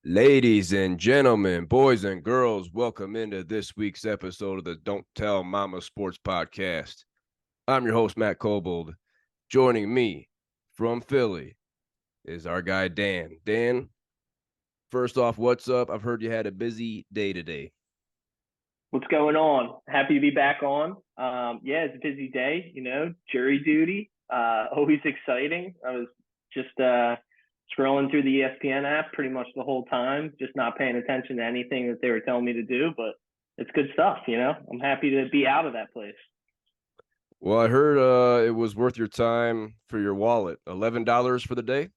Ladies and gentlemen, boys and girls, welcome into this week's episode of the Don't Tell Mama Sports Podcast. I'm your host, Matt Cobold. Joining me from Philly is our guy, Dan. Dan, first off, what's up? I've heard you had a busy day today. What's going on? Happy to be back on. Yeah, it's a busy day, jury duty. Always exciting. I was just scrolling through the ESPN app pretty much the whole time, just not paying attention to anything that they were telling me to do, but it's good stuff. I'm happy to be out of that place. Well, I heard it was worth your time for your wallet. $11 for the day?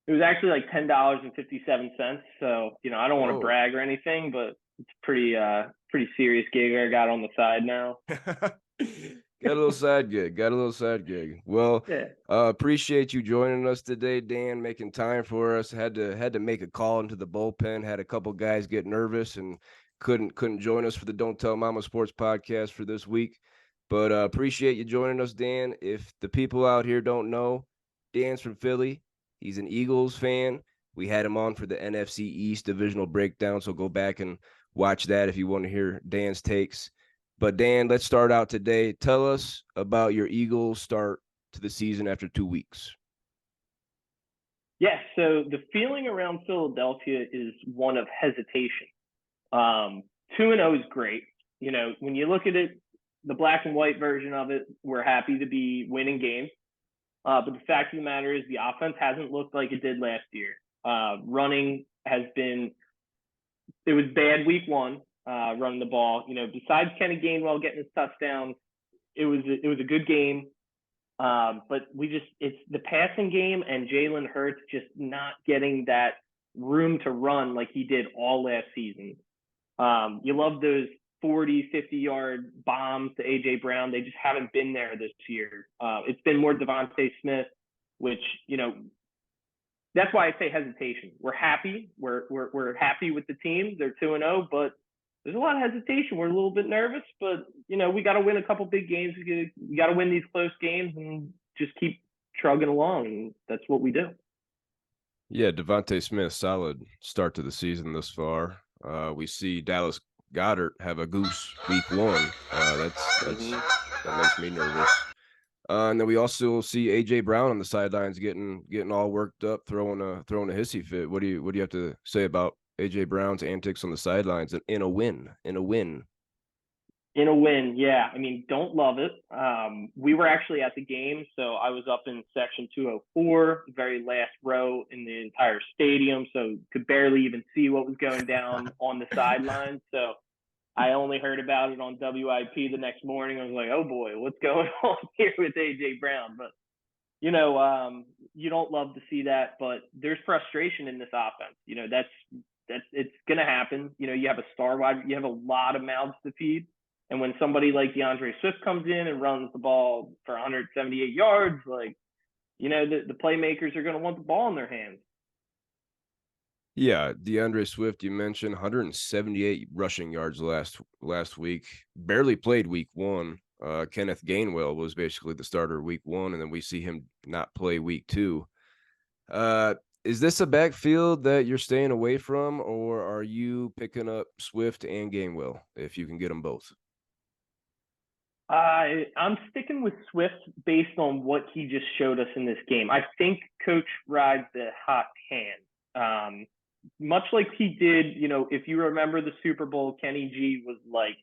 It was actually like $10.57. So, I don't want to Whoa. brag or anything, but it's pretty serious gig I got on the side now. Got a little side gig. Well, Yeah. appreciate you joining us today, Dan, making time for us. Had to make a call into the bullpen. Had a couple guys get nervous and couldn't join us for the Don't Tell Mama Sports Podcast for this week. But appreciate you joining us, Dan. If the people out here don't know, Dan's from Philly. He's an Eagles fan. We had him on for the NFC East divisional breakdown, so go back and watch that if you want to hear Dan's takes. But Dan, let's start out today. Tell us about your Eagles start to the season after 2 weeks. Yeah, so the feeling around Philadelphia is one of hesitation. 2-0 is great. When you look at it, the black and white version of it, we're happy to be winning games. But the fact of the matter is the offense hasn't looked like it did last year. Running has been, it was bad week one, running the ball. Besides Kenny Gainwell getting his touchdown, it was a good game. But it's the passing game and Jalen Hurts just not getting that room to run like he did all last season. You love those 40, 50-yard bombs to A.J. Brown. They just haven't been there this year. It's been more Devontae Smith, which, that's why I say hesitation. We're happy. We're happy with the team. They're 2-0, but there's a lot of hesitation. We're a little bit nervous, but we got to win a couple big games. We got to win these close games and just keep trugging along. And that's what we do. Yeah, Devontae Smith, solid start to the season thus far. We see Dallas Goedert have a goose week one. That makes me nervous. And then we also see AJ Brown on the sidelines getting all worked up, throwing a hissy fit. What do you have to say about AJ Brown's antics on the sidelines in a win? In a win, yeah. I mean, don't love it. We were actually at the game, so I was up in section 204, the very last row in the entire stadium, so could barely even see what was going down on the sidelines. So I only heard about it on WIP the next morning. I was like, oh boy, what's going on here with AJ Brown? But you don't love to see that, but there's frustration in this offense. That's it's gonna happen. You have a star wide, you have a lot of mouths to feed. And when somebody like DeAndre Swift comes in and runs the ball for 178 yards, the playmakers are going to want the ball in their hands. Yeah, DeAndre Swift, you mentioned 178 rushing yards last week. Barely played week one. Kenneth Gainwell was basically the starter week one, and then we see him not play week two. Is this a backfield that you're staying away from, or are you picking up Swift and Gainwell if you can get them both? I'm sticking with Swift based on what he just showed us in this game. I think Coach rides the hot hand. Much like he did, if you remember the Super Bowl, Kenny G was like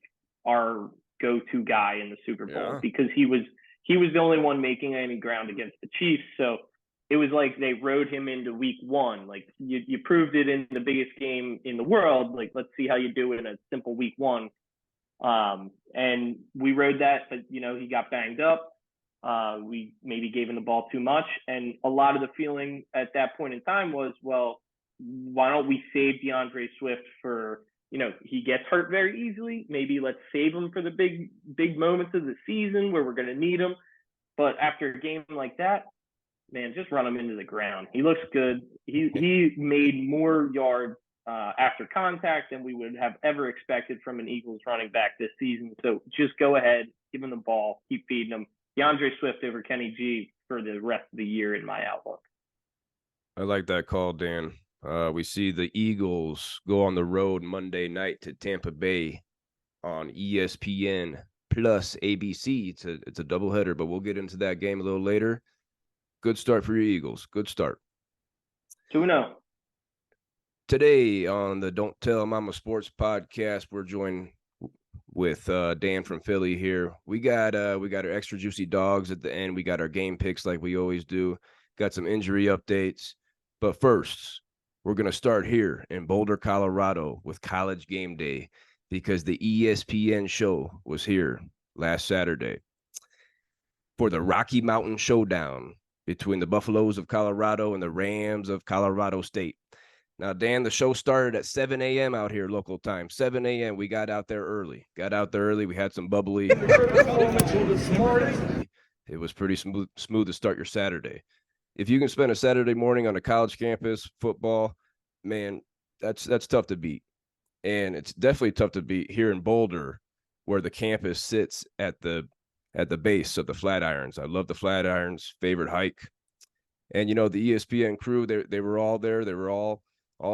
our go-to guy in the Super Bowl because he was the only one making any ground against the Chiefs. So it was like they rode him into week one. Like you proved it in the biggest game in the world. Like, let's see how you do it in a simple week one. And we rode that, but he got banged up. We maybe gave him the ball too much. And a lot of the feeling at that point in time was, well, why don't we save DeAndre Swift for, he gets hurt very easily. Maybe let's save him for the big moments of the season where we're going to need him. But after a game like that, man, just run him into the ground. He looks good. He made more yards after contact than we would have ever expected from an Eagles running back this season. So just go ahead, give him the ball, keep feeding him. DeAndre Swift over Kenny G for the rest of the year in my outlook. I like that call, Dan. We see the Eagles go on the road Monday night to Tampa Bay on ESPN plus ABC. It's a doubleheader, but we'll get into that game a little later. Good start for your Eagles. Good start. 2-0. Today on the Don't Tell Mama Sports podcast, we're joined with Dan from Philly here. We got our Extra Juicy Dawgz at the end. We got our game picks like we always do. Got some injury updates. But first, we're going to start here in Boulder, Colorado with College Gameday because the ESPN show was here last Saturday for the Rocky Mountain Showdown between the Buffaloes of Colorado and the Rams of Colorado State. Now, Dan, the show started at 7 a.m. out here, local time. 7 a.m. We got out there early. We had some bubbly. It was pretty smooth to start your Saturday. If you can spend a Saturday morning on a college campus, football, man, that's tough to beat. And it's definitely tough to beat here in Boulder, where the campus sits at the base of the Flatirons. I love the Flatirons, favorite hike. And, you know, the ESPN crew, they were all there. They were all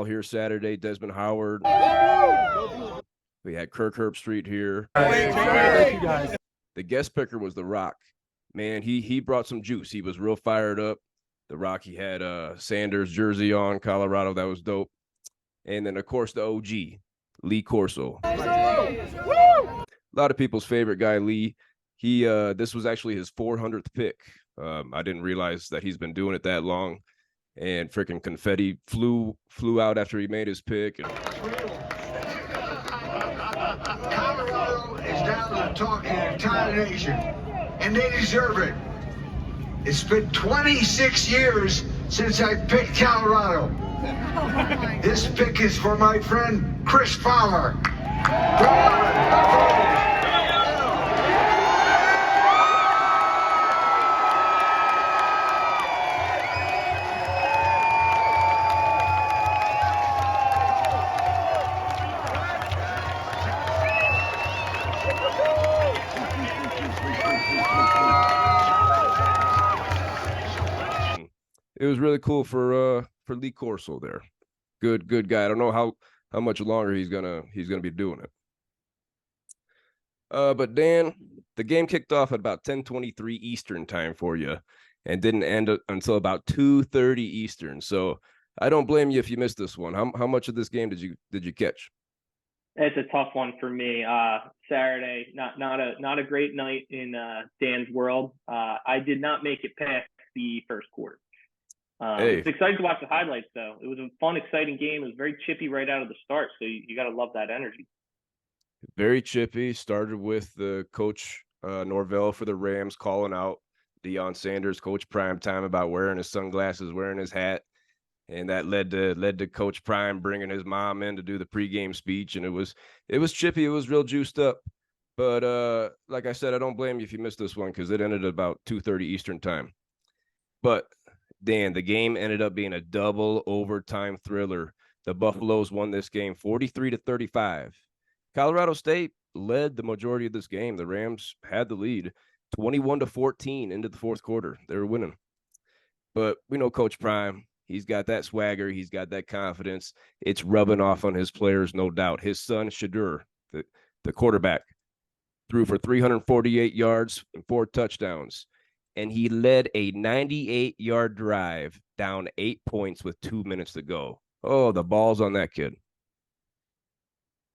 here Saturday. Desmond Howard. We had Kirk Herbstreit here. The guest picker was The Rock. Man, he brought some juice. He was real fired up. The Rock, he had Sanders jersey on, Colorado. That was dope. And then, of course, the OG, Lee Corso. A lot of people's favorite guy, Lee. This was actually his 400th pick. I didn't realize that he's been doing it that long. And freaking confetti flew out after he made his pick. Colorado is down to talk in the entire nation, and they deserve it. It's been 26 years since I picked Colorado. This pick is for my friend Chris Fowler. It was really cool for Lee Corso there. Good guy. I don't know how much longer he's gonna be doing it. But Dan, the game kicked off at about 10:23 Eastern time for you, and didn't end until about 2:30 Eastern. So I don't blame you if you missed this one. How much of this game did you catch? It's a tough one for me. Saturday, not a great night in Dan's world. I did not make it past the first quarter. It's exciting to watch the highlights, though. It was a fun, exciting game. It was very chippy right out of the start, so you got to love that energy. Very chippy. Started with the coach Norvell for the Rams calling out Deion Sanders, Coach Prime Time, about wearing his sunglasses, wearing his hat, and that led to Coach Prime bringing his mom in to do the pregame speech, and it was chippy. It was real juiced up. But like I said, I don't blame you if you missed this one because it ended at about 2:30 Eastern time. But Dan, the game ended up being a double overtime thriller. The Buffaloes won this game 43-35. Colorado State led the majority of this game. The Rams had the lead 21-14 into the fourth quarter. They were winning. But we know Coach Prime. He's got that swagger. He's got that confidence. It's rubbing off on his players, no doubt. His son, Shadur, the quarterback, threw for 348 yards and 4 touchdowns. And he led a 98-yard drive down 8 points with 2 minutes to go. Oh, the ball's on that kid.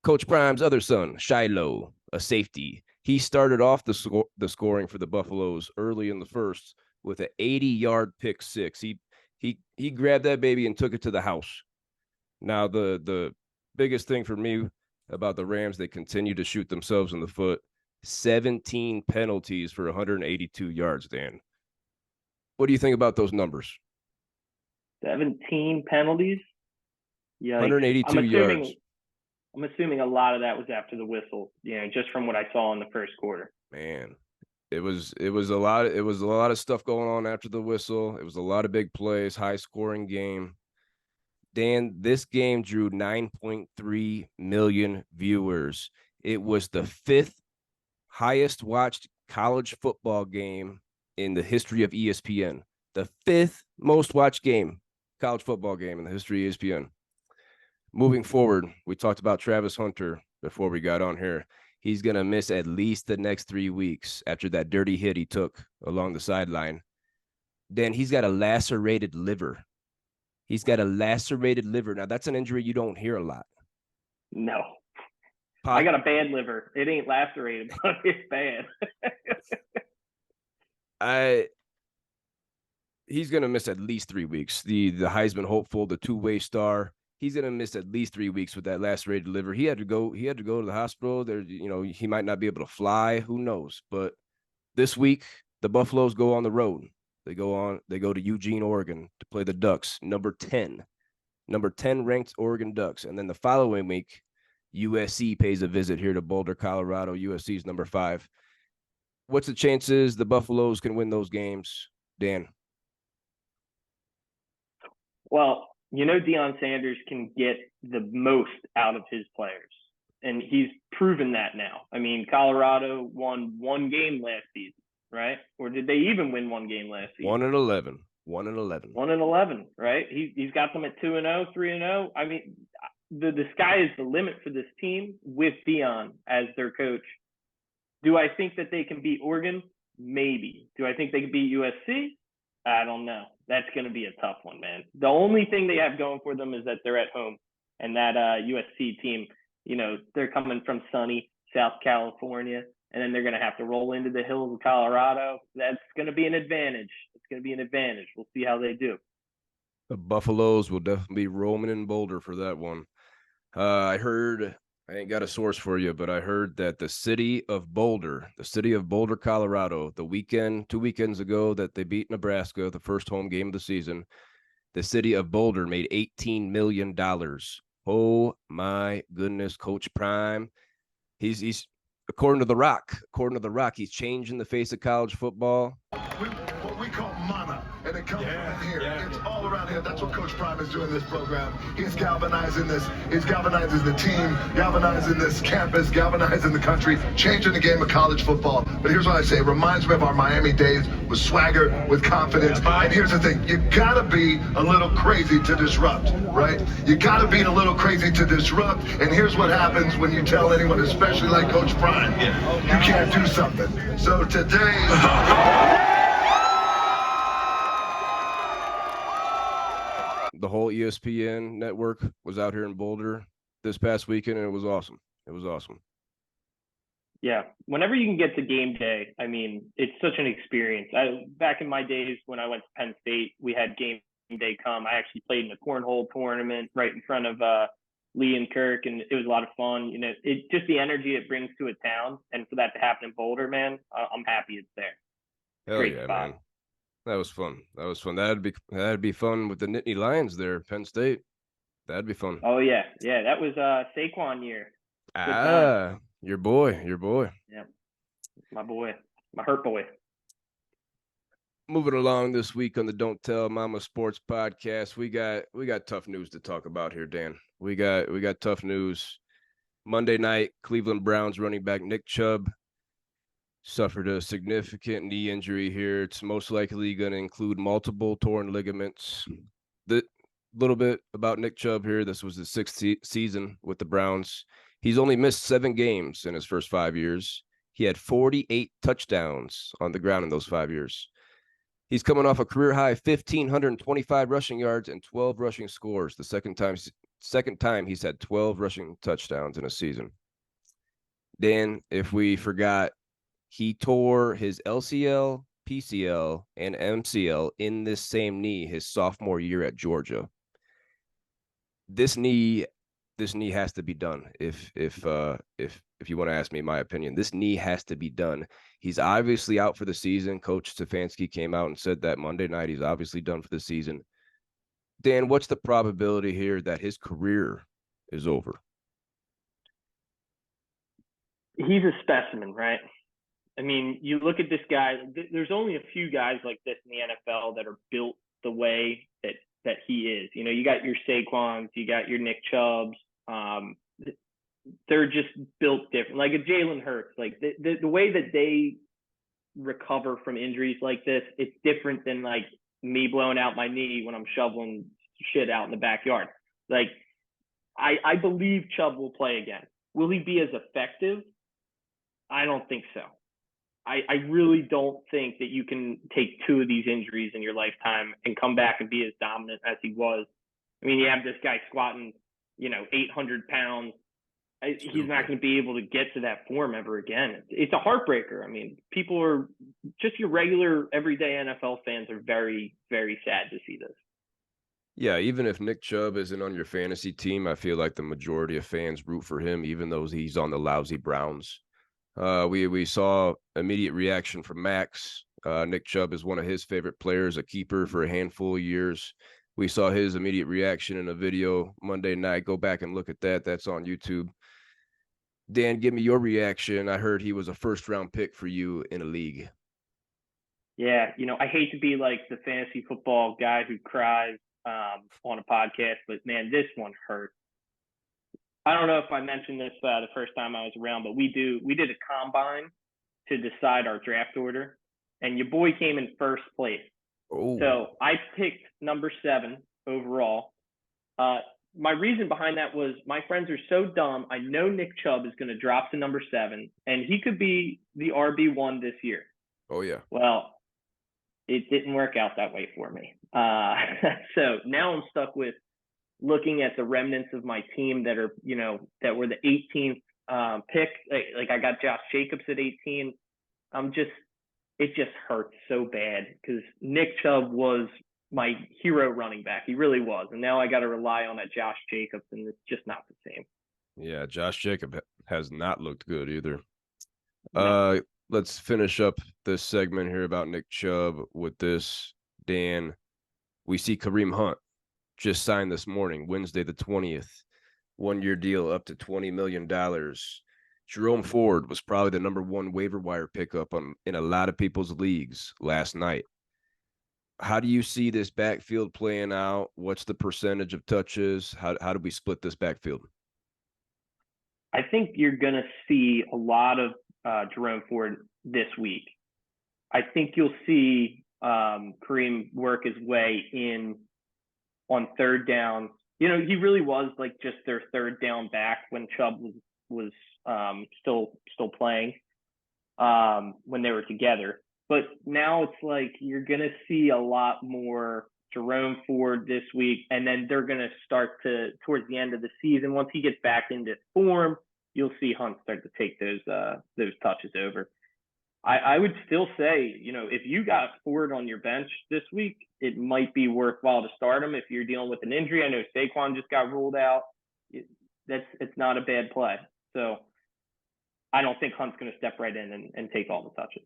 Coach Prime's other son, Shiloh, a safety. He started off the scoring for the Buffaloes early in the first with an 80-yard pick six. He grabbed that baby and took it to the house. Now, the biggest thing for me about the Rams, they continue to shoot themselves in the foot. 17 penalties for 182 yards, Dan. What do you think about those numbers? 17 penalties? Yeah, 182 yards. I'm assuming a lot of that was after the whistle, just from what I saw in the first quarter. Man, it was a lot of stuff going on after the whistle. It was a lot of big plays, high scoring game. Dan, this game drew 9.3 million viewers. It was the 5th highest watched college football game in the history of ESPN. The 5th most watched game college football game in the history of ESPN. Moving forward, we talked about Travis Hunter before we got on here. He's going to miss at least the next 3 weeks after that dirty hit he took along the sideline. Then he's got a lacerated liver. He's got a lacerated liver. Now, that's an injury you don't hear a lot. No. I got a bad liver. It ain't lacerated, but it's bad. He's going to miss at least 3 weeks. The Heisman hopeful, the two-way star, he's going to miss at least 3 weeks with that lacerated liver. He had to go to the hospital. There, he might not be able to fly. Who knows? But this week, the Buffaloes go on the road. They go to Eugene, Oregon to play the Ducks, number 10 ranked Oregon Ducks. And then the following week, USC pays a visit here to Boulder, Colorado. USC's number 5. What's the chances the Buffaloes can win those games, Dan? Well, Deion Sanders can get the most out of his players, and he's proven that now. I mean, Colorado won 1 game last season, right? Or did they even win 1 game last season? 1-11. 1-11, right? He's got them at 2-0, 3-0. I mean, the sky is the limit for this team with Deion as their coach. Do I think that they can beat Oregon? Maybe. Do I think they can beat USC? I don't know. That's going to be a tough one, man. The only thing they have going for them is that they're at home, and that USC team, they're coming from sunny South California, and then they're going to have to roll into the hills of Colorado. That's going to be an advantage. It's going to be an advantage. We'll see how they do. The Buffaloes will definitely be roaming in Boulder for that one. I heard, I ain't got a source for you, but I heard that the city of Boulder, Colorado, 2 weekends ago that they beat Nebraska, the first home game of the season, the city of Boulder made $18 million. Oh my goodness, Coach Prime. He's according to The Rock, he's changing the face of college football. What we call mana, and it comes from here. Yeah. It's all around here. That's what Coach Prime is doing in this program. He's galvanizing this. He's galvanizing the team, galvanizing this campus, galvanizing the country, changing the game of college football. But here's what I say. It reminds me of our Miami days with swagger, with confidence. And here's the thing. You got to be a little crazy to disrupt, right? You got to be a little crazy to disrupt. And here's what happens when you tell anyone, especially like Coach Prime, you can't do something. So today... The whole ESPN network was out here in Boulder this past weekend, and it was awesome. Yeah. Whenever you can get to game day, I mean, it's such an experience. Back in my days when I went to Penn State, we had game day come. I actually played in a cornhole tournament right in front of Lee and Kirk, and it was a lot of fun. It just the energy it brings to a town, and for that to happen in Boulder, man, I'm happy it's there. Hell yeah, spot. Man. That was fun. That'd be fun with the Nittany Lions there, Penn State. That'd be fun. Oh yeah. That was Saquon year. Your boy. Yeah, my boy, my hurt boy. Moving along this week on the Don't Tell Mama Sports Podcast, we got tough news to talk about here, Dan. We got tough news. Monday night, Cleveland Browns running back Nick Chubb suffered a significant knee injury here. It's most likely going to include multiple torn ligaments. The little bit about Nick Chubb here. This was his 6th season with the Browns. He's only missed 7 games in his first 5 years. He had 48 touchdowns on the ground in those 5 years. He's coming off a career-high 1,525 rushing yards and 12 rushing scores. The second time he's had 12 rushing touchdowns in a season. Dan, if we forgot, he tore his LCL, PCL, and MCL in this same knee his sophomore year at Georgia. This knee has to be done. If you want to ask me my opinion, this knee has to be done. He's obviously out for the season. Coach Stefanski came out and said that Monday night he's obviously done for the season. Dan, what's the probability here that his career is over? He's a specimen, right? I mean, you look at this guy, there's only a few guys like this in the NFL that are built the way that he is. You got your Saquons, you got your Nick Chubbs. They're just built different. Like a Jalen Hurts, like the way that they recover from injuries like this, it's different than like me blowing out my knee when I'm shoveling shit out in the backyard. Like, I believe Chubb will play again. Will he be as effective? I don't think so. I really don't think that you can take 2 of these injuries in your lifetime and come back and be as dominant as he was. I mean, you have this guy squatting, 800 pounds. He's not going to be able to get to that form ever again. It's a heartbreaker. I mean, people are just your regular everyday NFL fans are very, very sad to see this. Yeah, even if Nick Chubb isn't on your fantasy team, I feel like the majority of fans root for him, even though he's on the lousy Browns. We saw immediate reaction from Max. Nick Chubb is one of his favorite players, a keeper for a handful of years. We saw his immediate reaction in a video Monday night. Go back and look at that. That's on YouTube. Dan, give me your reaction. I heard he was a first-round pick for you in a league. Yeah, I hate to be like the fantasy football guy who cries on a podcast, but man, this one hurt. I don't know if I mentioned this the first time I was around, but we did a combine to decide our draft order, and your boy came in first place. Oh. So I picked number 7 overall. My reason behind that was my friends are so dumb. I know Nick Chubb is going to drop to number 7, and he could be the RB1 this year. Oh, yeah. Well, it didn't work out that way for me. So now I'm stuck with looking at the remnants of my team that are, that were the 18th pick. Like I got Josh Jacobs at 18. It just hurts so bad because Nick Chubb was my hero running back. He really was. And now I got to rely on a Josh Jacobs, and it's just not the same. Yeah, Josh Jacobs has not looked good either. No. Let's finish up this segment here about Nick Chubb with this. Dan, we see Kareem Hunt just signed this morning, Wednesday the 20th, 1-year deal up to $20 million. Jerome Ford was probably the number 1 waiver wire pickup in a lot of people's leagues last night. How do you see this backfield playing out? What's the percentage of touches? How do we split this backfield? I think you're going to see a lot of Jerome Ford this week. I think you'll see Kareem work his way in on third down. He really was like just their third down back when Chubb was still playing when they were together. But now it's like you're going to see a lot more Jerome Ford this week, and then they're going to start towards the end of the season. Once he gets back into form, you'll see Hunt start to take those touches over. I would still say, if you got Ford on your bench this week, it might be worthwhile to start him if you're dealing with an injury. I know Saquon just got ruled out. It's not a bad play. So I don't think Hunt's going to step right in and take all the touches.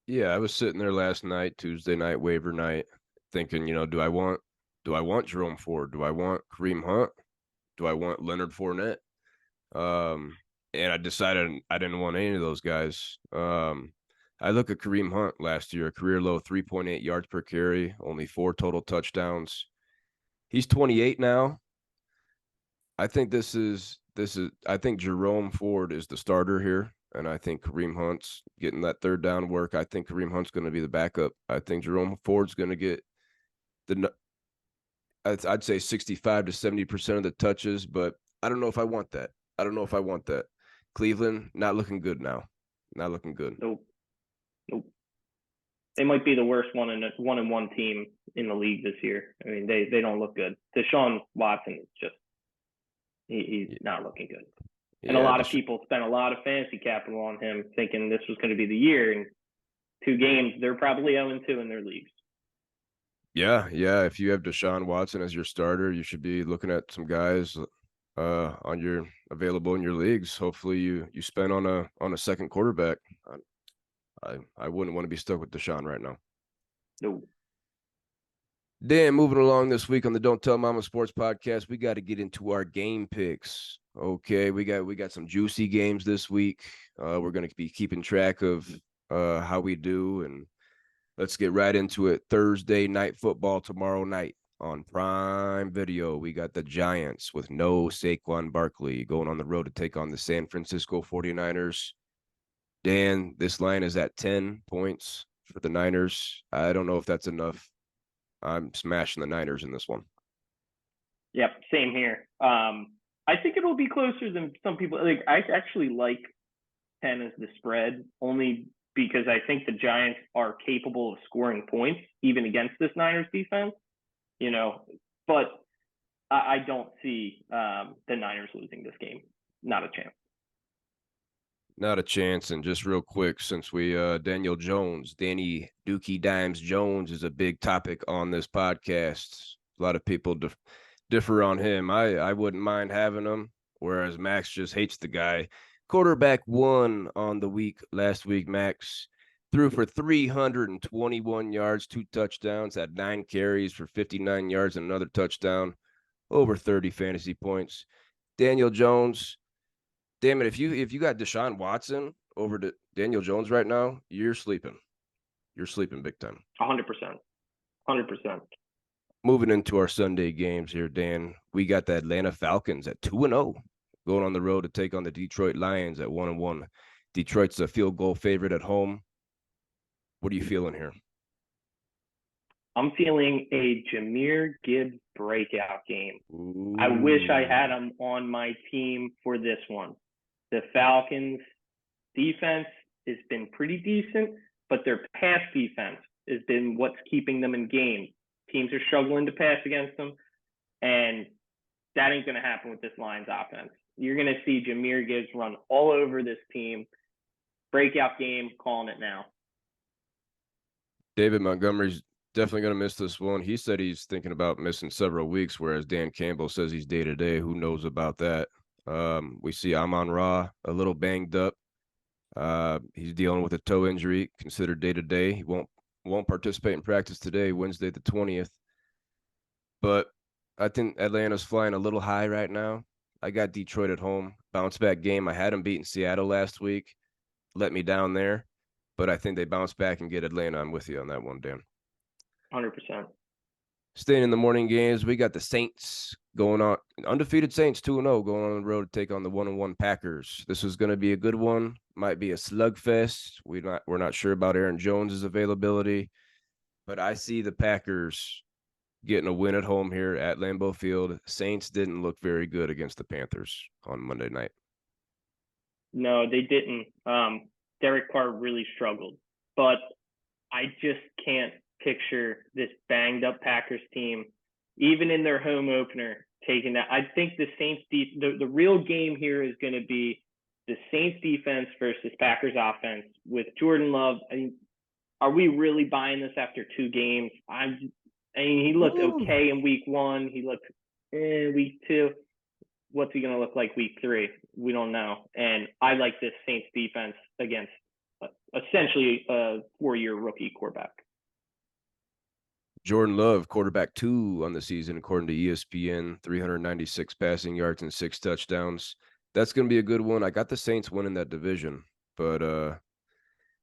Yeah, I was sitting there last night, Tuesday night, waiver night, thinking, do I want Jerome Ford? Do I want Kareem Hunt? Do I want Leonard Fournette? And I decided I didn't want any of those guys. I look at Kareem Hunt last year, career low 3.8 yards per carry, only 4 total touchdowns. He's 28 now. I think I think Jerome Ford is the starter here, and I think Kareem Hunt's getting that third down work. I think Kareem Hunt's going to be the backup. I think Jerome Ford's going to get I'd say 65 to 70% of the touches, but I don't know if I want that. Cleveland, not looking good now. Not looking good. Nope. They might be the worst 1-1 team in the league this year. I mean, they don't look good. Deshaun Watson is just he's not looking good. And a lot of people spent a lot of fantasy capital on him, thinking this was going to be the year. And 2 games, they're probably 0-2 in their leagues. Yeah. If you have Deshaun Watson as your starter, you should be looking at some guys available in your leagues. Hopefully you spend on a second quarterback. I wouldn't want to be stuck with Deshaun right now. No. Dan, moving along this week on the Don't Tell Mama Sports Podcast, we got to get into our game picks. Okay, we got some juicy games this week. We're going to be keeping track of how we do, and let's get right into it. Thursday night football tomorrow night on Prime Video. We got the Giants with no Saquon Barkley going on the road to take on the San Francisco 49ers. Dan, this line is at 10 points for the Niners. I don't know if that's enough. I'm smashing the Niners in this one. Yep, same here. I think it will be closer than some people. Like, I actually like 10 as the spread, only because I think the Giants are capable of scoring points even against this Niners defense. But I don't see the Niners losing this game. Not a chance. Not a chance. And just real quick, since we Daniel Jones, Danny Dookie Dimes Jones is a big topic on this podcast. A lot of people differ on him. I wouldn't mind having him, whereas Max just hates the guy. Quarterback one on the week last week. Max threw for 321 yards, 2 touchdowns, had 9 carries for 59 yards and another touchdown, over 30 fantasy points. Daniel Jones, damn it, if you got Deshaun Watson over to Daniel Jones right now, you're sleeping. You're sleeping big time. 100%. 100%. Moving into our Sunday games here, Dan, we got the Atlanta Falcons at 2-0, going on the road to take on the Detroit Lions at 1-1. Detroit's a field goal favorite at home. What are you feeling here? I'm feeling a Jahmyr Gibbs breakout game. Ooh. I wish I had him on my team for this one. The Falcons' defense has been pretty decent, but their pass defense has been what's keeping them in games. Teams are struggling to pass against them, and that ain't going to happen with this Lions offense. You're going to see Jahmyr Gibbs run all over this team. Breakout game, calling it now. David Montgomery's definitely going to miss this one. He said he's thinking about missing several weeks, whereas Dan Campbell says he's day-to-day. Who knows about that? We see Amon-Ra a little banged up. He's dealing with a toe injury, considered day-to-day. He won't participate in practice today, Wednesday the 20th. But I think Atlanta's flying a little high right now. I got Detroit at home. Bounce back game. I had them beating Seattle last week. Let me down there. But I think they bounce back and get Atlanta. I'm with you on that one, Dan. 100%. Staying in the morning games, we got the Saints going on. Undefeated Saints 2-0 going on the road to take on the 1-1 Packers. This is going to be a good one. Might be a slugfest. We're not sure about Aaron Jones' availability, but I see the Packers getting a win at home here at Lambeau Field. Saints didn't look very good against the Panthers on Monday night. No, they didn't. Derek Carr really struggled, but I just can't picture this banged up Packers team, even in their home opener, taking that. I think the Saints, the real game here is going to be the Saints defense versus Packers offense with Jordan Love. I mean, are we really buying this after 2 games? I mean, he looked okay in week 1. He looked week 2. What's he going to look like week 3? We don't know. And I like this Saints defense against essentially a 4-year rookie quarterback. Jordan Love, quarterback 2 on the season, according to ESPN, 396 passing yards and 6 touchdowns. That's going to be a good one. I got the Saints winning that division, but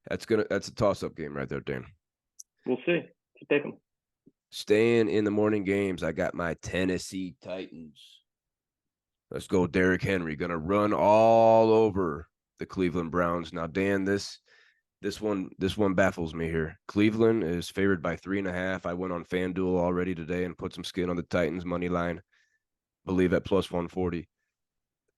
that's a toss-up game right there, Dan. We'll see. It's a big one. Staying in the morning games, I got my Tennessee Titans. Let's go, Derrick Henry, going to run all over the Cleveland Browns. Now, Dan, this one baffles me here. Cleveland is favored by 3.5. I went on FanDuel already today and put some skin on the Titans money line. Believe at plus 140.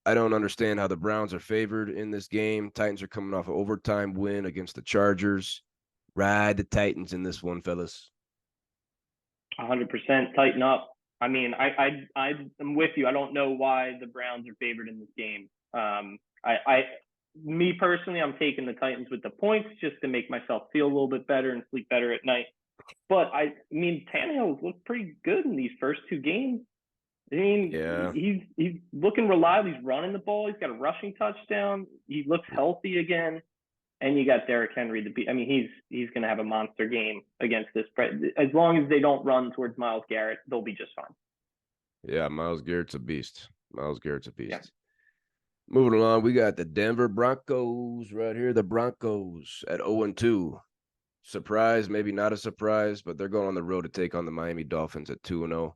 I don't understand how the Browns are favored in this game. Titans are coming off an overtime win against the Chargers. Ride the Titans in this one, fellas. 100% tighten up. I mean, I'm with you. I don't know why the Browns are favored in this game. Me personally, I'm taking the Titans with the points just to make myself feel a little bit better and sleep better at night. But I mean, Tannehill's looked pretty good in these first 2 games. I mean, yeah. He's looking reliable. He's running the ball. He's got a rushing touchdown. He looks healthy again. And you got Derrick Henry. He's going to have a monster game against this. As long as they don't run towards Myles Garrett, they'll be just fine. Yeah, Myles Garrett's a beast. Yeah. Moving along, we got the Denver Broncos right here. The Broncos at 0-2. Surprise, maybe not a surprise, but they're going on the road to take on the Miami Dolphins at 2-0.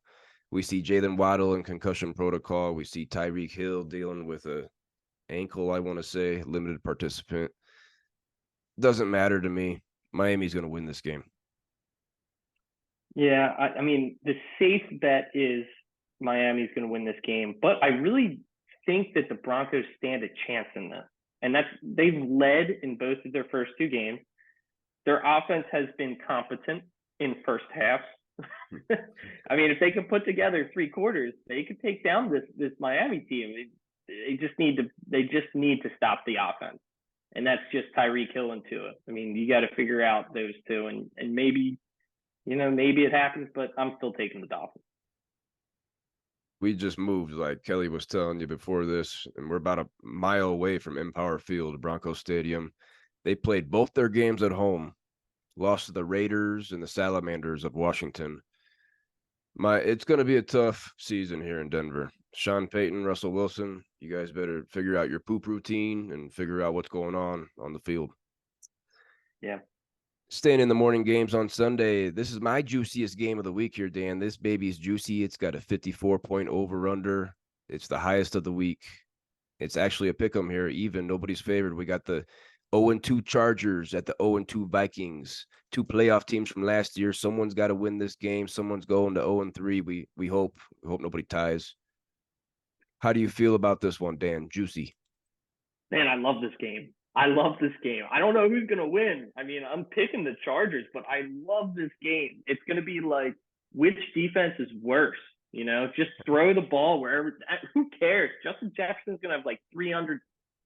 We see Jalen Waddle in concussion protocol. We see Tyreek Hill dealing with a ankle, I want to say, limited participant. Doesn't matter to me. Miami's going to win this game. Yeah, I mean, the safe bet is Miami's going to win this game, but I really think that the Broncos stand a chance in this. And they've led in both of their first two games. Their offense has been competent in first halves. I mean, if they can put together 3 quarters, they could take down this Miami team. They just need to stop the offense, and that's just Tyreek Hill and Tua. I mean, you got to figure out those two, and maybe it happens, but I'm still taking the Dolphins. We just moved, like Kelly was telling you before this, and we're about a mile away from Empower Field, Broncos Stadium. They played both their games at home, lost to the Raiders and the Salamanders of Washington. It's going to be a tough season here in Denver. Sean Payton, Russell Wilson, you guys better figure out your poop routine and figure out what's going on the field. Yeah. Staying in the morning games on Sunday, this is my juiciest game of the week here, Dan. This baby's juicy. It's got a 54-point over-under. It's the highest of the week. It's actually a pick'em here, even. Nobody's favored. We got the 0-2 Chargers at the 0-2 Vikings. 2 playoff teams from last year. Someone's got to win this game. Someone's going to 0-3. We hope nobody ties. How do you feel about this one, Dan? Juicy. Man, I love this game. I don't know who's going to win. I mean, I'm picking the Chargers, but I love this game. It's going to be like, which defense is worse? Just throw the ball wherever. Who cares? Justin Jefferson's going to have like 300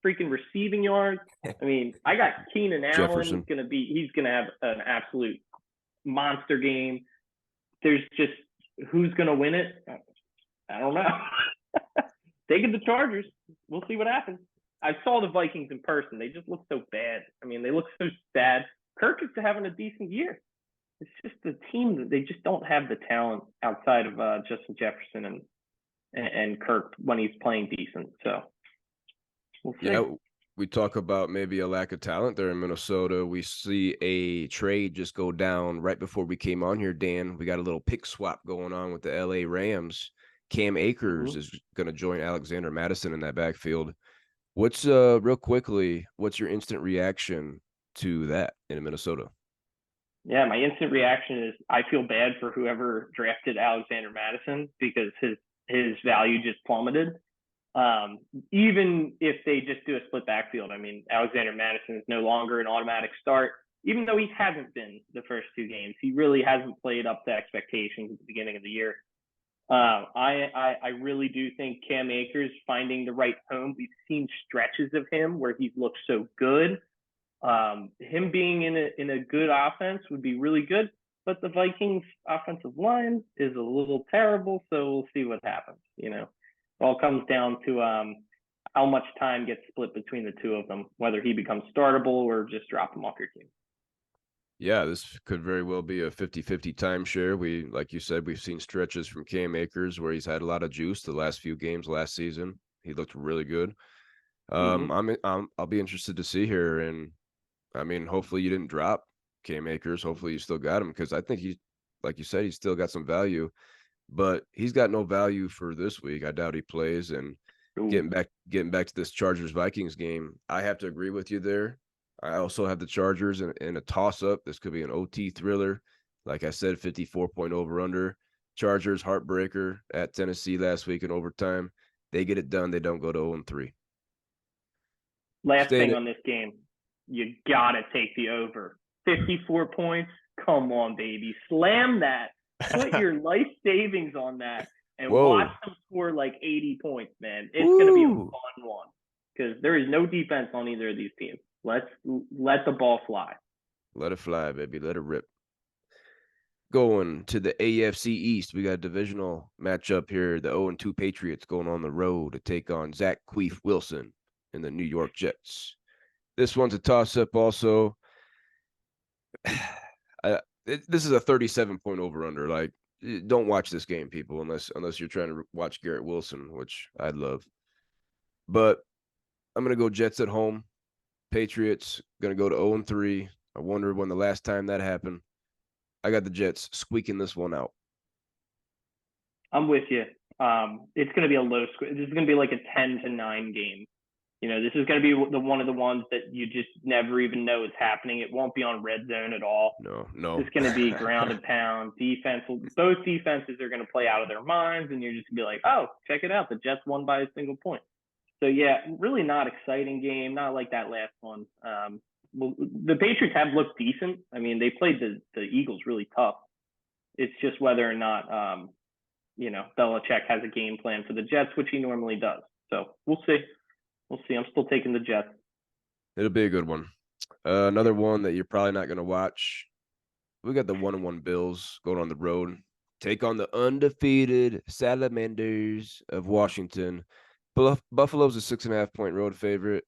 freaking receiving yards. I mean, I got Keenan Allen. Jefferson. He's going to have an absolute monster game. There's just, who's going to win it? I don't know. Taking the Chargers. We'll see what happens. I saw the Vikings in person. They just look so bad. I mean, they look so sad. Kirk is having a decent year. It's just the team that they just don't have the talent outside of Justin Jefferson and Kirk when he's playing decent. So we'll see. Yeah, we talk about maybe a lack of talent there in Minnesota. We see a trade just go down right before we came on here, Dan. We got a little pick swap going on with the LA Rams. Cam Akers is going to join Alexander Mattison in that backfield. What's real quickly, what's your instant reaction to that in Minnesota? Yeah, my instant reaction is I feel bad for whoever drafted Alexander Mattison because his value just plummeted. Even if they just do a split backfield, I mean, Alexander Mattison is no longer an automatic start, even though he hasn't been the first 2 games. He really hasn't played up to expectations at the beginning of the year. I really do think Cam Akers finding the right home. We've seen stretches of him where he's looked so good. Him being in a good offense would be really good, but the Vikings offensive line is a little terrible. So we'll see what happens. It all comes down to how much time gets split between the two of them, whether he becomes startable or just drop him off your team. Yeah, this could very well be a 50-50 timeshare. Like you said, we've seen stretches from Cam Akers where he's had a lot of juice the last few games last season. He looked really good. I'll be interested to see here. And I mean, hopefully you didn't drop Cam Akers. Hopefully you still got him because I think like you said, he's still got some value, but he's got no value for this week. I doubt he plays. And getting back to this Chargers Vikings game, I have to agree with you there. I also have the Chargers in a toss-up. This could be an OT thriller. Like I said, 54-point over-under. Chargers, heartbreaker at Tennessee last week in overtime. They get it done. They don't go to 0-3. Last thing on this game, you got to take the over. 54 points? Come on, baby. Slam that. Put your life savings on that and watch them score like 80 points, man. It's going to be a fun one because there is no defense on either of these teams. Let the ball fly. Let it fly, baby. Let it rip. Going to the AFC East, we got a divisional matchup here. The 0-2 Patriots going on the road to take on Zach Queef Wilson and the New York Jets. This one's a toss-up also. This is a 37-point over-under. Like, don't watch this game, people, unless you're trying to watch Garrett Wilson, which I'd love. But I'm going to go Jets at home. Patriots going to go to 0-3. I wonder when the last time that happened. I got the Jets squeaking this one out. I'm with you. It's going to be a low score. This is going to be like a 10-9 game. This is going to be one of the ones that you just never even know is happening. It won't be on red zone at all. No. It's going to be ground and pound defense. Both defenses are going to play out of their minds, and you're just going to be like, oh, check it out. The Jets won by a single point. So, yeah, really not exciting game. Not like that last one. Well, the Patriots have looked decent. I mean, they played the Eagles really tough. It's just whether or not, Belichick has a game plan for the Jets, which he normally does. So we'll see. I'm still taking the Jets. It'll be a good one. Another one that you're probably not going to watch. We got the 1-1 Bills going on the road. Take on the undefeated Salamanders of Washington. Buffalo's a 6.5-point road favorite.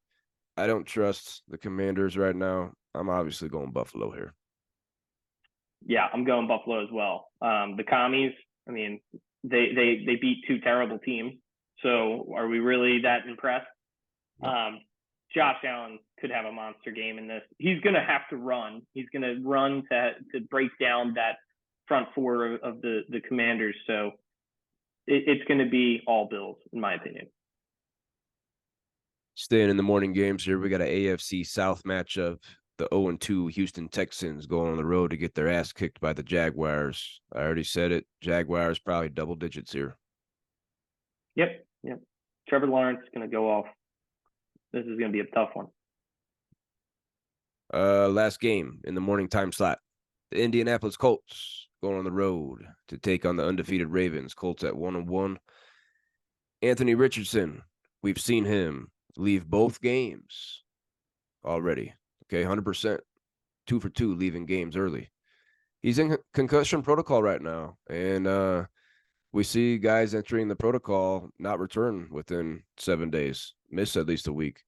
I don't trust the Commanders right now. I'm obviously going Buffalo here. Yeah, I'm going Buffalo as well. The Commies, I mean, they beat two terrible teams. So are we really that impressed? Josh Allen could have a monster game in this. He's going to have to run. He's going to run to break down that front four of the Commanders. So it's going to be all Bills, in my opinion. Staying in the morning games here, we got an AFC South matchup. The 0-2 Houston Texans going on the road to get their ass kicked by the Jaguars. I already said it. Jaguars probably double digits here. Yep. Trevor Lawrence is going to go off. This is going to be a tough one. Last game in the morning time slot. The Indianapolis Colts going on the road to take on the undefeated Ravens. Colts at 1-1. Anthony Richardson, we've seen him leave both games already. Okay, 100%. 2 for 2 leaving games early. He's in concussion protocol right now. And we see guys entering the protocol not return within 7 days. Miss at least a week.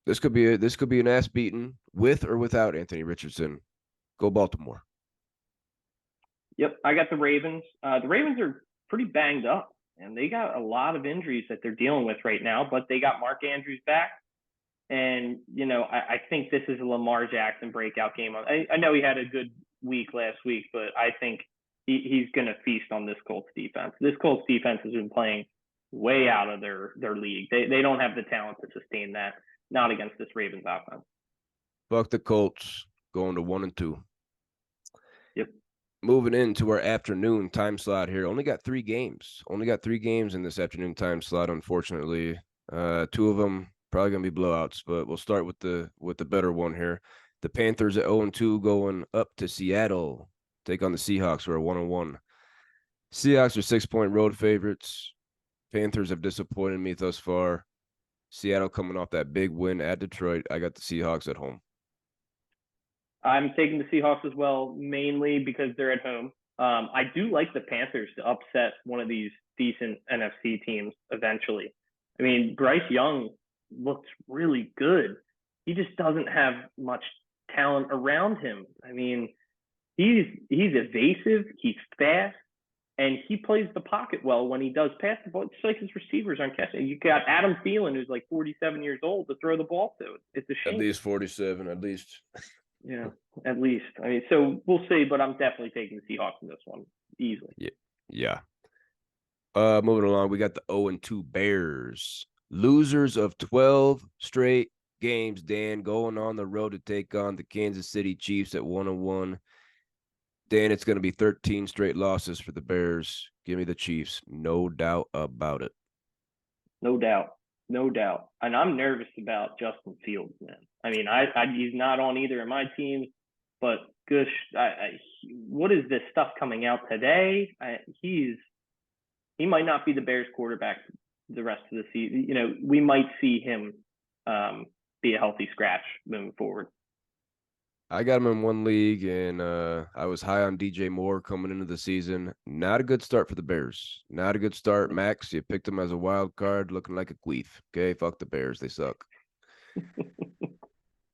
This could be an ass beating with or without Anthony Richardson. Go Baltimore. Yep, I got the Ravens. The Ravens are pretty banged up, and they got a lot of injuries that they're dealing with right now, but they got Mark Andrews back. And, I think this is a Lamar Jackson breakout game. I know he had a good week last week, but I think he's going to feast on this Colts defense. This Colts defense has been playing way out of their league. They don't have the talent to sustain that, not against this Ravens offense. Fuck the Colts, going to 1-2. Yep. Moving into our afternoon time slot here. Only got 3 games. In this afternoon time slot, unfortunately. 2 of them probably going to be blowouts, but we'll start with the better one here. The Panthers at 0-2 going up to Seattle. Take on the Seahawks, who are 1-1. Seahawks are 6-point road favorites. Panthers have disappointed me thus far. Seattle coming off that big win at Detroit. I got the Seahawks at home. I'm taking the Seahawks as well, mainly because they're at home. I do like the Panthers to upset one of these decent NFC teams eventually. I mean, Bryce Young looks really good. He just doesn't have much talent around him. I mean, he's evasive, he's fast, and he plays the pocket well when he does pass the ball. It's like his receivers aren't catching. You got Adam Thielen, who's like 47 years old, to throw the ball to. It's a shame. At least 47, at least. Yeah, at least. I mean, so we'll see, but I'm definitely taking the Seahawks in this one easily. Yeah. Moving along, we got the 0-2 Bears. Losers of 12 straight games, Dan, going on the road to take on the Kansas City Chiefs at 1-1. Dan, it's going to be 13 straight losses for the Bears. Give me the Chiefs. No doubt about it. No doubt. And I'm nervous about Justin Fields, man. I mean, he's not on either of my teams, but gosh, what is this stuff coming out today? He might not be the Bears quarterback the rest of the season. We might see him be a healthy scratch moving forward. I got him in one league, and I was high on DJ Moore coming into the season. Not a good start for the Bears. Not a good start. Max, you picked him as a wild card, looking like a queef. Okay, fuck the Bears. They suck.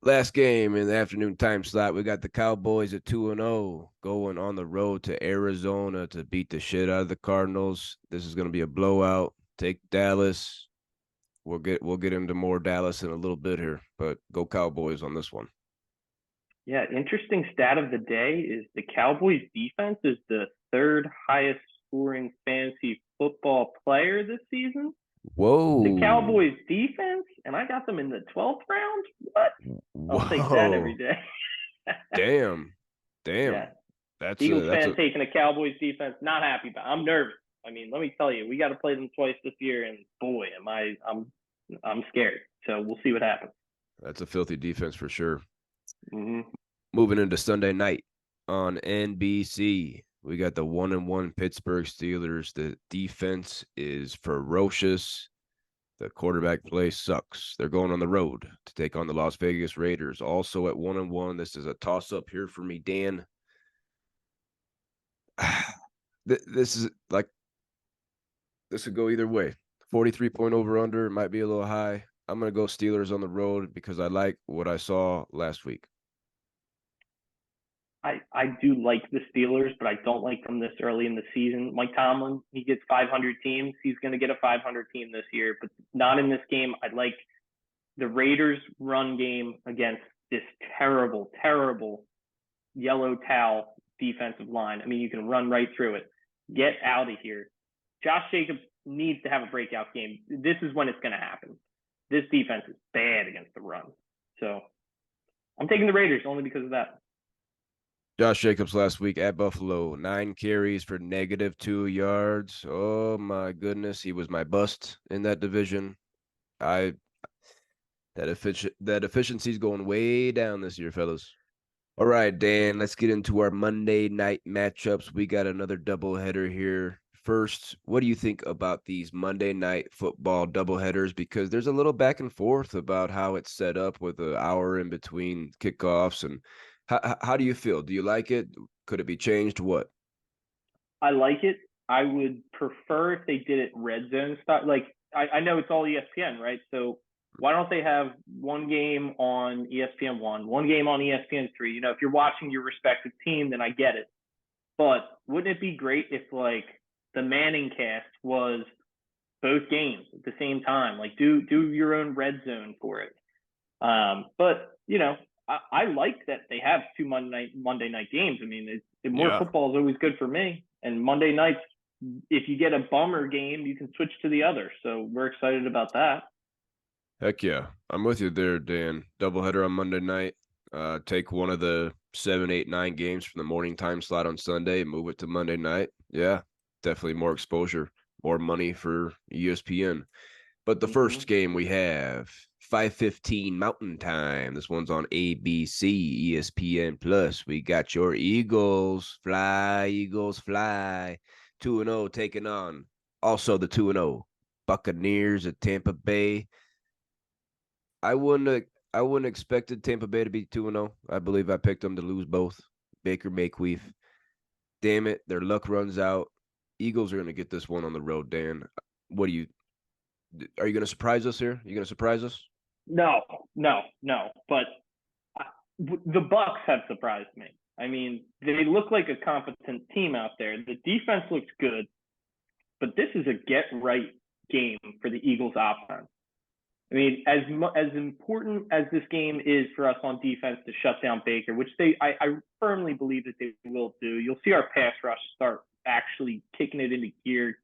Last game in the afternoon time slot, we got the Cowboys at 2-0 going on the road to Arizona to beat the shit out of the Cardinals. This is going to be a blowout. Take Dallas. We'll get into more Dallas in a little bit here, but go Cowboys on this one. Yeah, interesting stat of the day is the Cowboys defense is the 3rd highest scoring fantasy football player this season. Whoa. The Cowboys defense them in the 12th round? What? I'll take that every day. Damn. Yeah. That's Eagles that's fan taking a Cowboys defense. Not happy about. I'm nervous. I mean, let me tell you, we got to play them twice this year, and boy, I'm scared. So we'll see what happens. That's a filthy defense for sure. Mm-hmm. Moving into Sunday night on NBC, we got the 1-1 Pittsburgh Steelers. The defense is ferocious. The quarterback play sucks. They're going on the road to take on the Las Vegas Raiders. Also at 1-1, this is a toss-up here for me, Dan. This is like, this could go either way. 43-point over-under might be a little high. I'm going to go Steelers on the road because I like what I saw last week. I do like the Steelers, but I don't like them this early in the season. Mike Tomlin, he gets 500 teams. He's going to get a 500 team this year, but not in this game. I like the Raiders' run game against this terrible, terrible yellow towel defensive line. I mean, you can run right through it. Get out of here. Josh Jacobs needs to have a breakout game. This is when it's going to happen. This defense is bad against the run. So I'm taking the Raiders only because of that. Josh Jacobs last week at Buffalo, 9 carries for -2 yards. Oh my goodness, he was my bust in that division. That efficiency's going way down this year, fellas. All right, Dan, let's get into our Monday night matchups. We got another doubleheader here. First, what do you think about these Monday night football doubleheaders? Because there's a little back and forth about how it's set up with an hour in between kickoffs. And how do you feel? Do you like it? Could it be changed? What? I like it. I would prefer if they did it red zone style. Like, I know it's all ESPN, right? So why don't they have one game on ESPN 1, one game on ESPN 3? You know, if you're watching your respective team, then I get it. But wouldn't it be great if, like, the Manning cast was both games at the same time? Like, do your own red zone for it. But, you know, I like that they have 2 Monday night games. I mean, more football is always good for me. And Monday nights, if you get a bummer game, you can switch to the other. So we're excited about that. Heck yeah. I'm with you there, Dan. Doubleheader on Monday night. Take one of the 7, 8, 9 games from the morning time slot on Sunday and move it to Monday night. Yeah, definitely more exposure, more money for ESPN. But the first game we have 5:15 Mountain Time. This one's on ABC, ESPN Plus. We got your Eagles fly, 2-0 taking on also the 2-0 Buccaneers at Tampa Bay. I wouldn't expected Tampa Bay to be 2-0. I believe I picked them to lose both. Baker Mayqueef. Damn it, their luck runs out. Eagles are going to get this one on the road, Dan. Are you going to surprise us here? You going to surprise us? No. But the Bucs have surprised me. I mean, they look like a competent team out there. The defense looks good, but this is a get-right game for the Eagles offense. I mean, as important as this game is for us on defense to shut down Baker, which I firmly believe that they will do, you'll see our pass rush start actually kicking it into gear.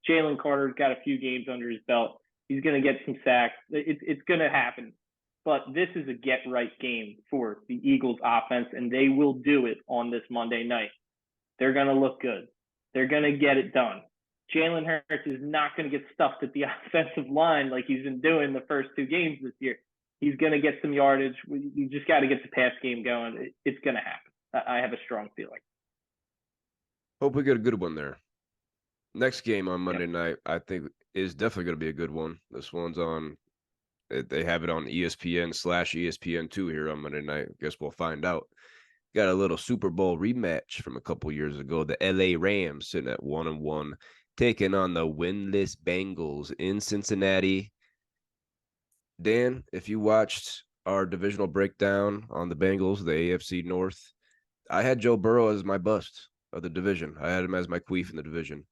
Jalen Carter's got a few games under his belt. He's going to get some sacks. It's going to happen. But this is a get-right game for the Eagles offense, and they will do it on this Monday night. They're going to look good. They're going to get it done. Jalen Hurts is not going to get stuffed at the offensive line like he's been doing the first 2 games this year. He's going to get some yardage. You just got to get the pass game going. It's going to happen. I have a strong feeling. Hope we get a good one there. Next game on Monday night, I think, is definitely going to be a good one. This one's on, they have it on ESPN/ESPN2 here on Monday night. Guess we'll find out. Got a little Super Bowl rematch from a couple years ago. The LA Rams sitting at 1-1, taking on the winless Bengals in Cincinnati. Dan, if you watched our divisional breakdown on the Bengals, the AFC North, I had Joe Burrow as my bust of the division. I had him as my queef in the division.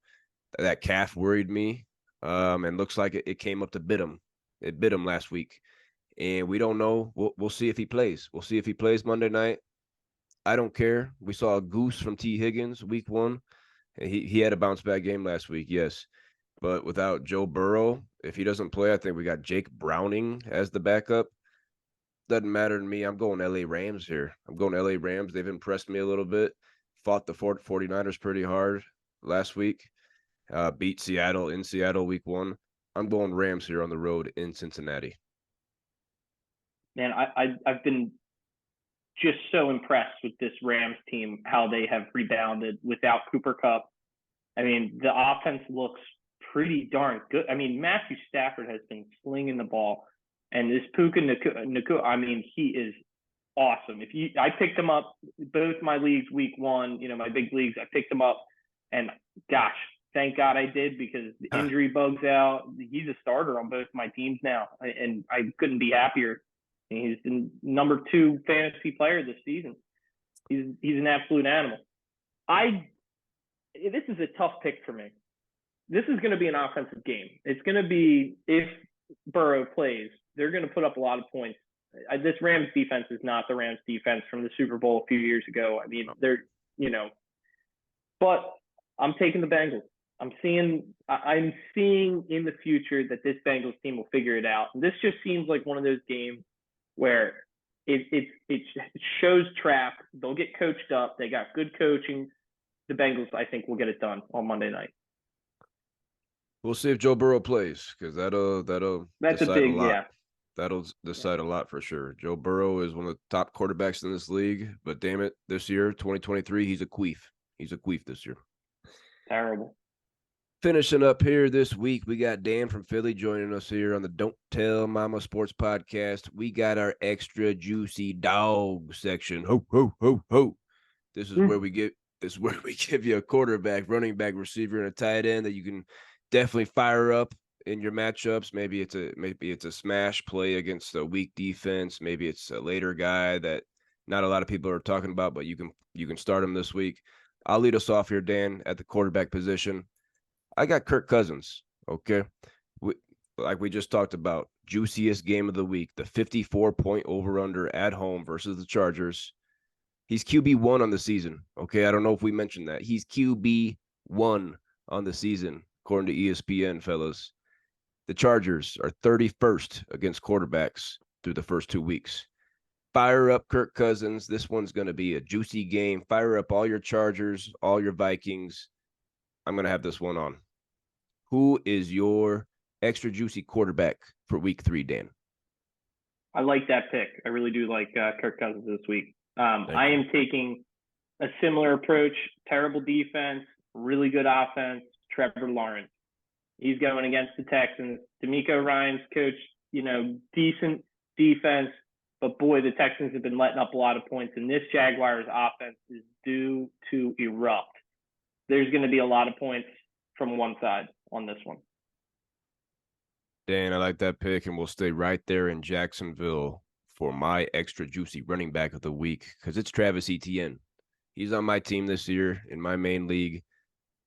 That calf worried me, and looks like it came up to bit him. It bit him last week, and we don't know. We'll see if he plays. We'll see if he plays Monday night. I don't care. We saw a goose from T. Higgins week 1. He had a bounce back game last week, yes. But without Joe Burrow, if he doesn't play, I think we got Jake Browning as the backup. Doesn't matter to me. I'm going LA Rams here. I'm going LA Rams. They've impressed me a little bit. Fought the 49ers pretty hard last week. Beat Seattle in Seattle week 1. I'm going Rams here on the road in Cincinnati. Man, I've been just so impressed with this Rams team, how they have rebounded without Cooper Kupp. I mean, the offense looks pretty darn good. I mean, Matthew Stafford has been slinging the ball, and this Puka Nacua, I mean, he is awesome. I picked him up both my leagues week 1, my big leagues. I picked him up, and gosh, thank God I did, because the injury bug's out. He's a starter on both my teams now, and I couldn't be happier. He's the number 2 fantasy player this season. He's an absolute animal. This is a tough pick for me. This is going to be an offensive game. It's going to be, if Burrow plays, they're going to put up a lot of points. This Rams defense is not the Rams defense from the Super Bowl a few years ago. I mean, but I'm taking the Bengals. I'm seeing in the future that this Bengals team will figure it out. And this just seems like one of those games where it shows trap. They'll get coached up. They got good coaching. The Bengals, I think, will get it done on Monday night. We'll see if Joe Burrow plays, because that'll That's decide a big, a lot. yeah. That'll decide a lot for sure. Joe Burrow is one of the top quarterbacks in this league, but damn it, this year, 2023, he's a queef. He's a queef this year. Terrible. Finishing up here this week, we got Dan from Philly joining us here on the Don't Tell Mama Sports Podcast. We got our Extra Juicy Dawgz section. Ho, ho, ho, ho. This is where we give you a quarterback, running back, receiver, and a tight end that you can definitely fire up in your matchups. Maybe it's a smash play against a weak defense. Maybe it's a later guy that not a lot of people are talking about, but you can start him this week. I'll lead us off here, Dan, at the quarterback position. I got Kirk Cousins, okay? Like we just talked about, juiciest game of the week, the 54-point over-under at home versus the Chargers. He's QB1 on the season, okay? I don't know if we mentioned that. He's QB1 on the season, according to ESPN, fellas. The Chargers are 31st against quarterbacks through the first 2 weeks. Fire up Kirk Cousins. This one's going to be a juicy game. Fire up all your Chargers, all your Vikings. I'm going to have this one on. Who is your extra juicy quarterback for week 3, Dan? I like that pick. I really do like Kirk Cousins this week. I am taking a similar approach. Terrible defense, really good offense. Trevor Lawrence. He's going against the Texans. DeMeco Ryans coached, decent defense, but boy, the Texans have been letting up a lot of points, and this Jaguars offense is due to erupt. There's going to be a lot of points from one side on this one. Dan, I like that pick, and we'll stay right there in Jacksonville for my extra juicy running back of the week, because it's Travis Etienne. He's on my team this year in my main league.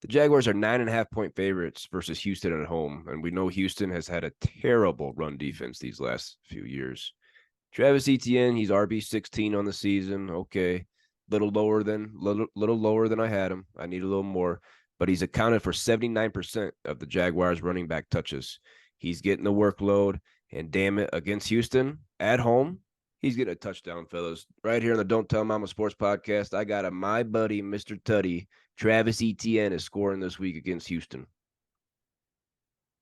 The Jaguars are 9.5-point favorites versus Houston at home, and we know Houston has had a terrible run defense these last few years. Travis Etienne, he's RB16 on the season. Okay, little lower than I had him. I need a little more, but he's accounted for 79% of the Jaguars running back touches. He's getting the workload, and damn it, against Houston at home, he's getting a touchdown, fellas. Right here on the Don't Tell Mama Sports Podcast, I got my buddy, Mr. Tutty. Travis Etienne is scoring this week against Houston.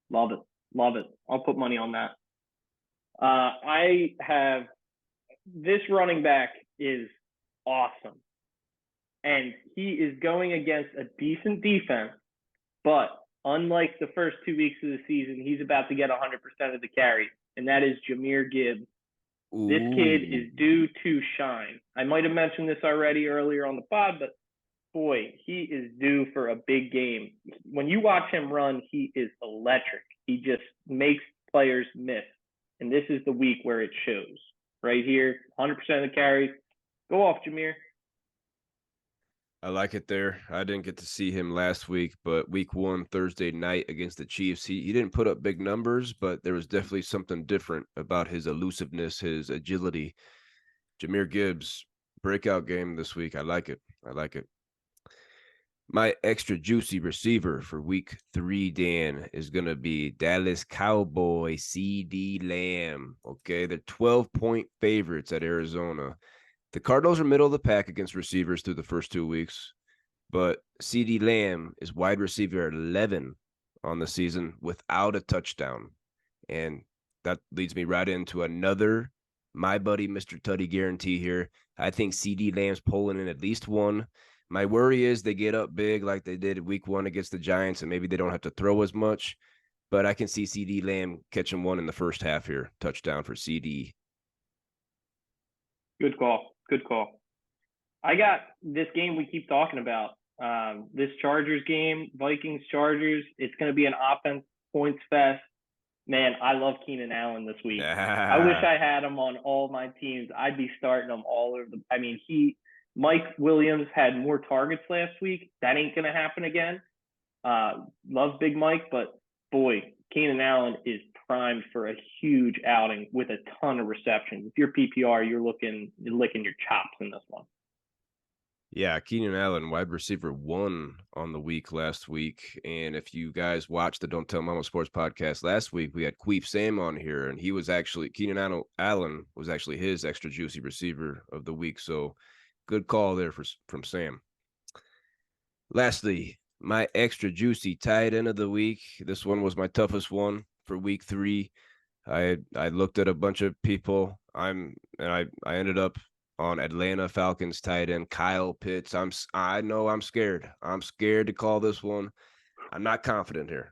Love it. I'll put money on that. I have this running back is awesome. And he is going against a decent defense, but unlike the first 2 weeks of the season, he's about to get 100% of the carries, and that is Jahmyr Gibbs. Ooh. This kid is due to shine. I might have mentioned this already earlier on the pod, but boy, he is due for a big game. When you watch him run, he is electric. He just makes players miss. And this is the week where it shows. Right here, 100% of the carries. Go off, Jahmyr. I like it there. I didn't get to see him last week, but week 1, Thursday night against the Chiefs, he didn't put up big numbers, but there was definitely something different about his elusiveness, his agility. Jahmyr Gibbs, breakout game this week. I like it. My extra juicy receiver for week 3, Dan, is going to be Dallas Cowboy CD Lamb. Okay, they're 12-point favorites at Arizona. The Cardinals are middle of the pack against receivers through the first 2 weeks, but CD Lamb is wide receiver 11 on the season without a touchdown. And that leads me right into another my buddy Mr. Tutty guarantee here. I think CD Lamb's pulling in at least one. My worry is they get up big like they did week 1 against the Giants, and maybe they don't have to throw as much. But I can see CD Lamb catching one in the first half here. Touchdown for CD. Good call. Good call. I got this game we keep talking about. This Chargers game, Vikings Chargers. It's going to be an offense points fest. Man, I love Keenan Allen this week. I wish I had him on all my teams. I'd be starting him all over the. I mean, Mike Williams had more targets last week. That ain't going to happen again. Love Big Mike, but boy, Keenan Allen is primed for a huge outing with a ton of receptions. If you're PPR, you're licking your chops in this one. Yeah, Keenan Allen, wide receiver 1 on the week last week. And if you guys watched the Don't Tell Mama Sports podcast last week, we had Queef Sam on here, and Keenan Allen was actually his extra juicy receiver of the week. So good call there from Sam. Lastly, my extra juicy tight end of the week. This one was my toughest one for week 3. I looked at a bunch of people. I ended up on Atlanta Falcons tight end Kyle Pitts. I know I'm scared. I'm scared to call this one. I'm not confident here.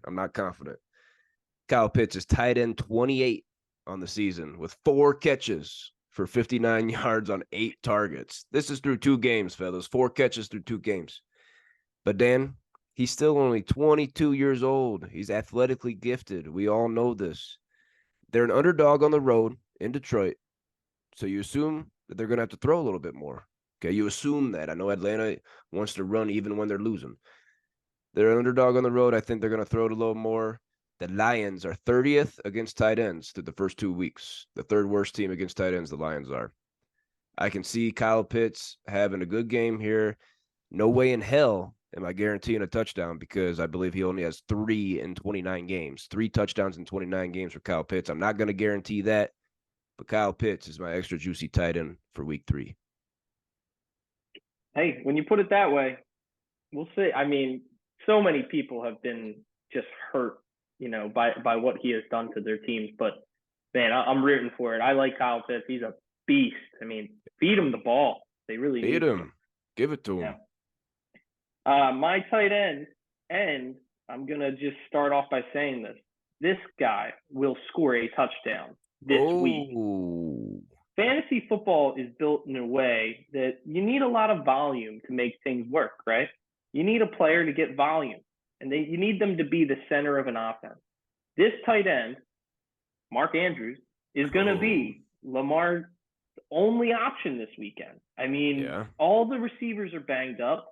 Kyle Pitts is tight end 28 on the season with 4 catches for 59 yards on 8 targets. This is through 2 games, fellas. 4 catches through 2 games. But Dan, he's still only 22 years old. He's athletically gifted. We all know this. They're an underdog on the road in Detroit. So you assume that they're going to have to throw a little bit more. Okay, you assume that. I know Atlanta wants to run even when they're losing. They're an underdog on the road. I think they're going to throw it a little more. The Lions are 30th against tight ends through the first 2 weeks. The 3rd worst team against tight ends, the Lions are. I can see Kyle Pitts having a good game here. No way in hell am I guaranteeing a touchdown because I believe he only has 3 in 29 games. 3 touchdowns in 29 games for Kyle Pitts. I'm not going to guarantee that. But Kyle Pitts is my extra juicy tight end for week 3. Hey, when you put it that way, we'll see. I mean, so many people have been just hurt, by what he has done to their teams. But, man, I'm rooting for it. I like Kyle Pitts. He's a beast. I mean, feed him the ball. They really feed him. Give it to him. My tight end, and I'm going to just start off by saying this. This guy will score a touchdown this week. Fantasy football is built in a way that you need a lot of volume to make things work, right? You need a player to get volume, and you need them to be the center of an offense. This tight end, Mark Andrews, is going to be Lamar's only option this weekend. I mean, all the receivers are banged up.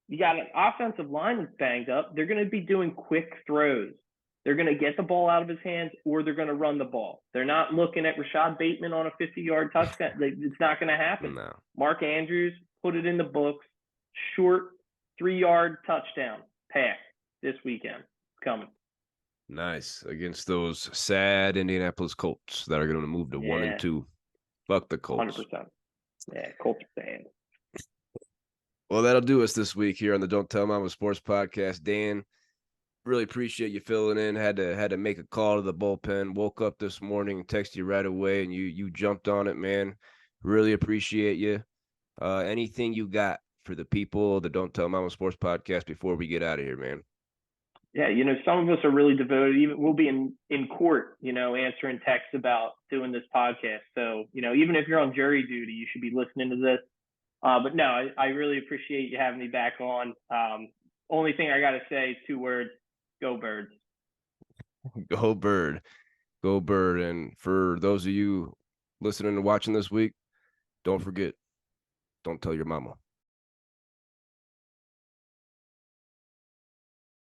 You got an offensive line that's banged up. They're going to be doing quick throws. They're going to get the ball out of his hands, or they're going to run the ball. They're not looking at Rashad Bateman on a 50-yard touchdown. It's not going to happen. No. Mark Andrews, put it in the books. Short 3-yard touchdown pass this weekend. It's coming. Nice. Against those sad Indianapolis Colts that are going to move to 1 and 2. Fuck the Colts. 100%. Yeah, Colts are sad. Well, that'll do us this week here on the Don't Tell Mama Sports Podcast. Dan, really appreciate you filling in. Had to make a call to the bullpen. Woke up this morning, texted you right away, and you jumped on it, man. Really appreciate you. Anything you got for the people, the Don't Tell Mama Sports Podcast before we get out of here, man? Yeah, some of us are really devoted. Even we'll be in court, answering texts about doing this podcast. So, even if you're on jury duty, you should be listening to this. But no, I really appreciate you having me back on. Only thing I got to say, 2 words, go Birds. Go Bird. Go Bird. And for those of you listening and watching this week, don't forget, don't tell your mama.